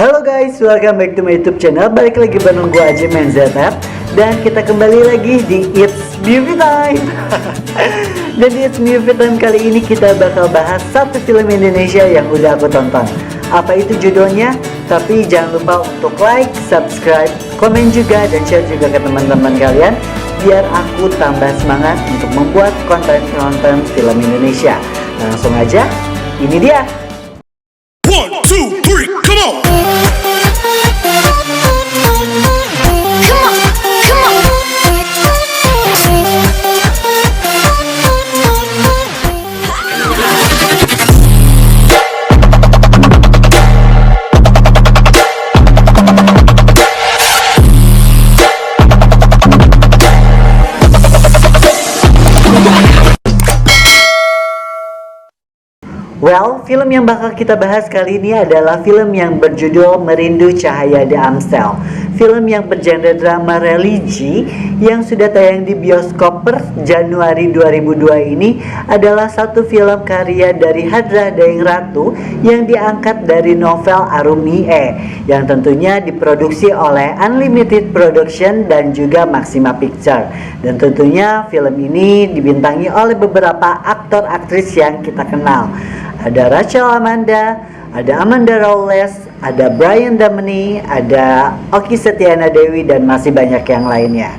Halo guys, welcome back to my YouTube channel. Balik lagi bareng gue Ajim NZF. Dan kita kembali lagi di It's Movie Time. Dan di It's Movie Time kali ini kita bakal bahas satu film Indonesia yang udah aku tonton. Apa itu judulnya? Tapi jangan lupa untuk like, subscribe, komen juga, dan share juga ke teman-teman kalian, biar aku tambah semangat untuk membuat konten-konten film Indonesia. Langsung aja, ini dia. 1, 2, 3, come on! Well, film yang bakal kita bahas kali ini adalah film yang berjudul Merindu Cahaya di Amstel. Film yang bergenre drama religi yang sudah tayang di bioskop per Januari 2002 ini adalah satu film karya dari Hadrah Daeng Ratu yang diangkat dari novel Arumi E, yang tentunya diproduksi oleh Unlimited Production dan juga Maxima Picture. Dan tentunya film ini dibintangi oleh beberapa aktor aktris yang kita kenal. Ada Rachel Amanda, ada Amanda Rawless, ada Brian Damani, ada Okky Setiana Dewi, dan masih banyak yang lainnya.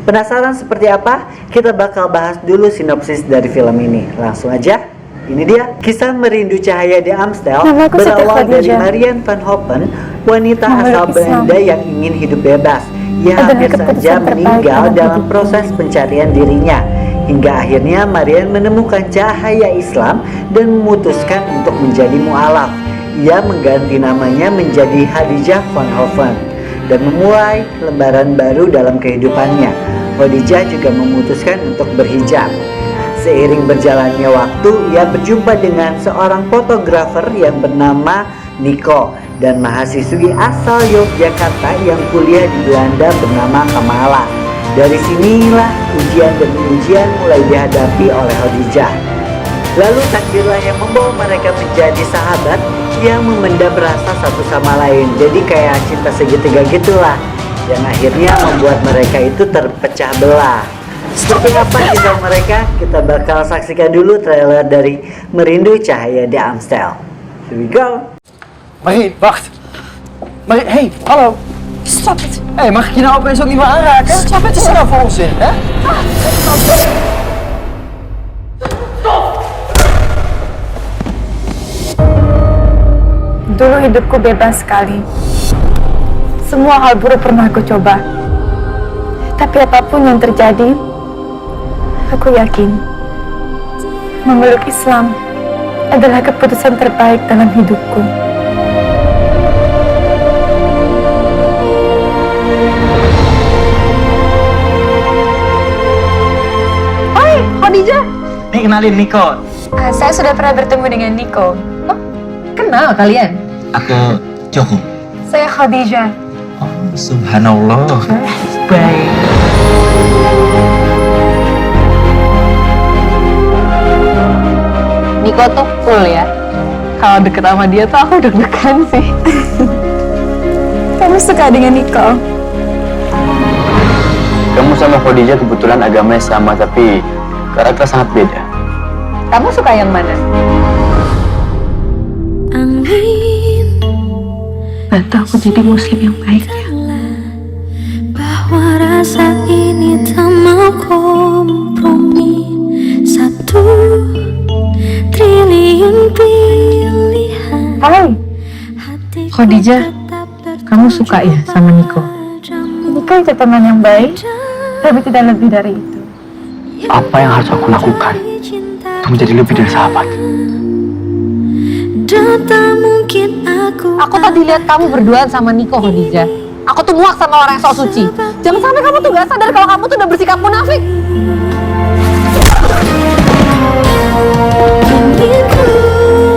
Penasaran seperti apa? Kita bakal bahas dulu sinopsis dari film ini. Langsung aja, ini dia. Kisah Merindu Cahaya di Amstel berawal dari Marian van Hopen, wanita asal Belanda yang ingin hidup bebas. Ia hampir saja meninggal dalam proses pencarian dirinya. Hingga akhirnya Marian menemukan cahaya Islam dan memutuskan untuk menjadi mu'alaf. Ia mengganti namanya menjadi Khadijah van Hoven dan memulai lembaran baru dalam kehidupannya. Khadijah juga memutuskan untuk berhijab. Seiring berjalannya waktu, ia berjumpa dengan seorang fotografer yang bernama Niko dan mahasiswi asal Yogyakarta yang kuliah di Belanda bernama Kamala. Dari sinilah ujian demi ujian mulai dihadapi oleh Khadijah. Lalu takdirlah yang membawa mereka menjadi sahabat yang memendam rasa satu sama lain. Jadi kayak cinta segitiga gitulah, yang akhirnya membuat mereka itu terpecah belah. Seperti apa kisah mereka? Kita bakal saksikan dulu trailer dari Merindu Cahaya di Amstel. Here we go. Marie, wacht. Marie, hey, hallo. Stop het. Hé, mag ik je nou opeens ook niet meer aanraken? Stop het. Wat is er nou voor onzin, hè? Dulu hidupku bebas sekali. Semua hal buruk pernah aku coba. Tapi apapun yang terjadi, aku yakin memeluk Islam adalah keputusan terbaik dalam hidupku. Hai, Khadijah. Nih, kenalin Niko. Saya sudah pernah bertemu dengan Niko. Oh, kenal kalian? Aku Joko. Saya Khadijah. Oh, subhanallah. Baik. Niko tuh cool ya. Kalau deket sama dia tuh aku deg-degan sih. Kamu suka dengan Niko? Kamu sama Khadijah kebetulan agamanya sama, tapi karakter sangat beda. Kamu suka yang mana? Bantu aku jadi muslim yang baik ya. Bahwa rasa ini tak mau kompromi. 1 triliun pilihan. Hai, Khadijah, kamu suka ya sama Niko? Niko itu teman yang baik, tapi tidak lebih dari itu. Apa yang harus aku lakukan untuk menjadi lebih dari sahabat? Aku tadi lihat kamu berduaan sama Niko, Khadijah. Aku tuh muak sama orang yang sok suci. Jangan sampai kamu tuh gak sadar kalau kamu tuh udah bersikap munafik.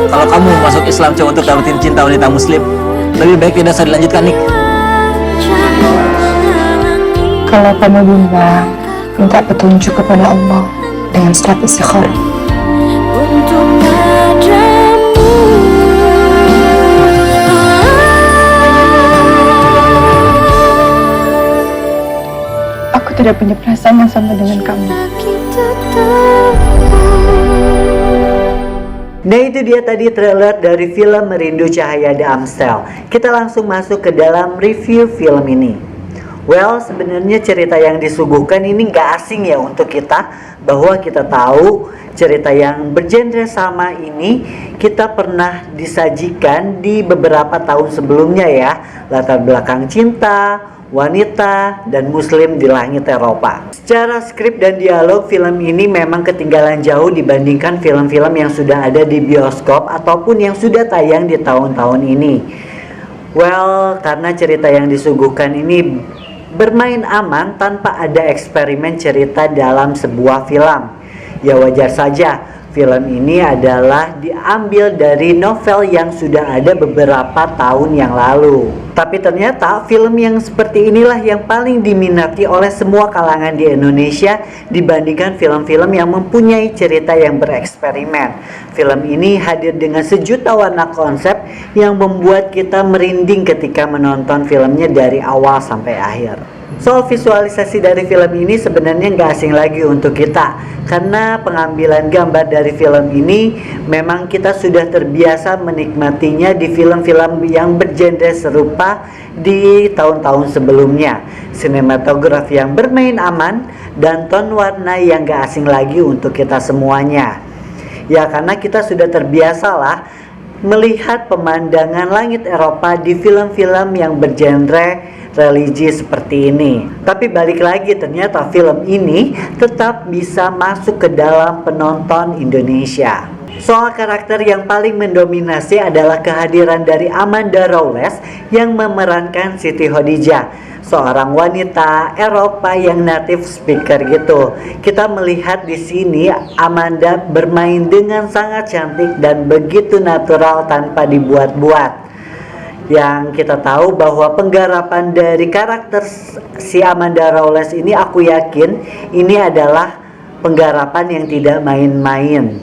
Kalau kamu masuk Islam cuma untuk dapetin cinta wanita muslim, lebih baik tidak usah dilanjutkan, Nik. Kalau kamu minta petunjuk kepada Allah dengan surat istikharah. Untuk padamu tidak punya perasaan yang sama dengan kamu. Kita tahu. Nah, itu dia tadi trailer dari film Merindu Cahaya di Amstel. Kita langsung masuk ke dalam review film ini. Well, sebenarnya cerita yang disuguhkan ini nggak asing ya untuk kita, bahwa kita tahu cerita yang bergenre sama ini kita pernah disajikan di beberapa tahun sebelumnya ya. Latar belakang cinta, wanita, dan muslim di langit Eropa. Secara skrip dan dialog, film ini memang ketinggalan jauh dibandingkan film-film yang sudah ada di bioskop ataupun yang sudah tayang di tahun-tahun ini. Well, karena cerita yang disuguhkan ini bermain aman tanpa ada eksperimen cerita dalam sebuah film. Ya wajar saja, film ini adalah diambil dari novel yang sudah ada beberapa tahun yang lalu. Tapi ternyata film yang seperti inilah yang paling diminati oleh semua kalangan di Indonesia dibandingkan film-film yang mempunyai cerita yang bereksperimen. Film ini hadir dengan sejuta warna konsep yang membuat kita merinding ketika menonton filmnya dari awal sampai akhir. Soal visualisasi dari film ini sebenarnya nggak asing lagi untuk kita, karena pengambilan gambar dari film ini memang kita sudah terbiasa menikmatinya di film-film yang bergenre serupa di tahun-tahun sebelumnya. Sinematografi yang bermain aman dan ton warna yang nggak asing lagi untuk kita semuanya. Ya, karena kita sudah terbiasa lah melihat pemandangan langit Eropa di film-film yang bergenre religi seperti ini. Tapi balik lagi, ternyata film ini tetap bisa masuk ke dalam penonton Indonesia. Soal karakter yang paling mendominasi adalah kehadiran dari Amanda Rawless yang memerankan Siti Khadijah, seorang wanita Eropa yang native speaker gitu. Kita melihat di sini Amanda bermain dengan sangat cantik dan begitu natural tanpa dibuat-buat. Yang kita tahu bahwa penggarapan dari karakter si Amanda Rawless ini, aku yakin ini adalah penggarapan yang tidak main-main.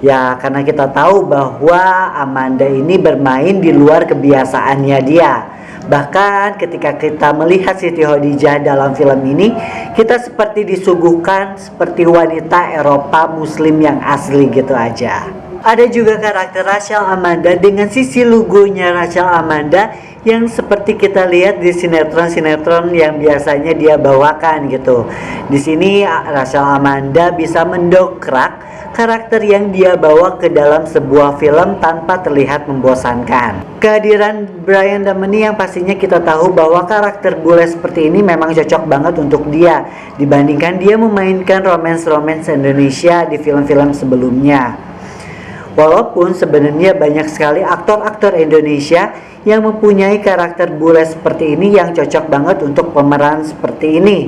Ya, karena kita tahu bahwa Amanda ini bermain di luar kebiasaannya dia. Bahkan ketika kita melihat Siti Khadijah dalam film ini, kita seperti disuguhkan seperti wanita Eropa muslim yang asli gitu aja. Ada juga karakter Rachel Amanda dengan sisi lugunya Rachel Amanda yang seperti kita lihat di sinetron-sinetron yang biasanya dia bawakan gitu. Di sini Rachel Amanda bisa mendokrak karakter yang dia bawa ke dalam sebuah film tanpa terlihat membosankan. Kehadiran Brian Damany yang pastinya kita tahu bahwa karakter bule seperti ini memang cocok banget untuk dia dibandingkan dia memainkan romance-romance Indonesia di film-film sebelumnya. Walaupun sebenarnya banyak sekali aktor-aktor Indonesia yang mempunyai karakter bule seperti ini yang cocok banget untuk pemeran seperti ini.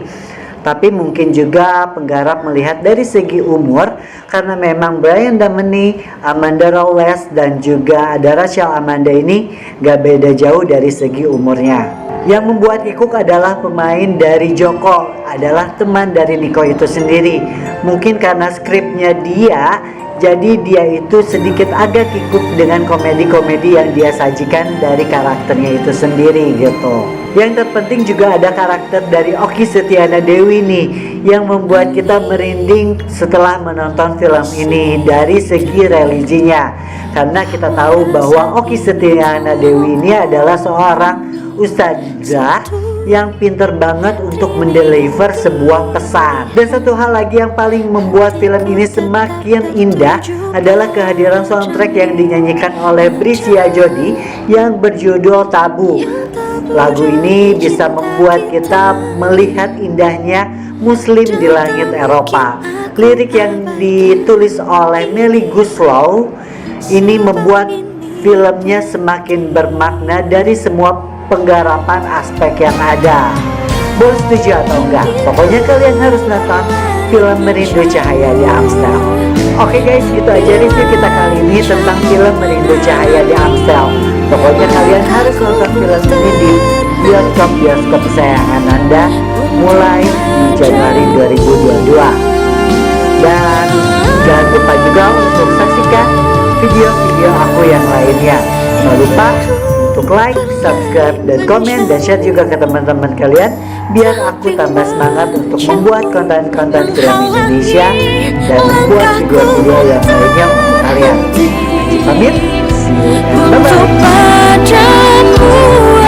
Tapi mungkin juga penggarap melihat dari segi umur, karena memang Brian Damany, Amanda Rawless, dan juga ada Rachel Amanda ini gak beda jauh dari segi umurnya. Yang membuat kikuk adalah pemain dari Joko, adalah teman dari Niko itu sendiri. Mungkin karena skripnya dia, jadi dia itu sedikit agak kikuk dengan komedi-komedi yang dia sajikan dari karakternya itu sendiri gitu. Yang terpenting juga ada karakter dari Okky Setiana Dewi nih, yang membuat kita merinding setelah menonton film ini dari segi religinya. Karena kita tahu bahwa Okky Setiana Dewi ini adalah seorang ustadzah yang pinter banget untuk mendeliver sebuah pesan. Dan satu hal lagi yang paling membuat film ini semakin indah adalah kehadiran soundtrack yang dinyanyikan oleh Brisya Jody yang berjudul Tabu. Lagu ini bisa membuat kita melihat indahnya muslim di langit Eropa. Lirik yang ditulis oleh Melly Goeslaw ini membuat filmnya semakin bermakna dari semua penggarapan aspek yang ada. Boleh setuju atau enggak? Pokoknya kalian harus nonton film Merindu Cahaya di Amstel. Oke guys, itu aja review kita kali ini tentang film Merindu Cahaya di Amstel. Pokoknya kalian harus nonton film ini di bioskop kesayangan Anda mulai di Januari 2022. Dan jangan lupa juga untuk saksikan video-video aku yang lainnya. Jangan lupa untuk like, subscribe, dan komen, dan share juga ke teman-teman kalian biar aku tambah semangat untuk membuat konten-konten film Indonesia dan membuat video-video yang lainnya untuk kalian. Pamit, see you and bye-bye. Padamu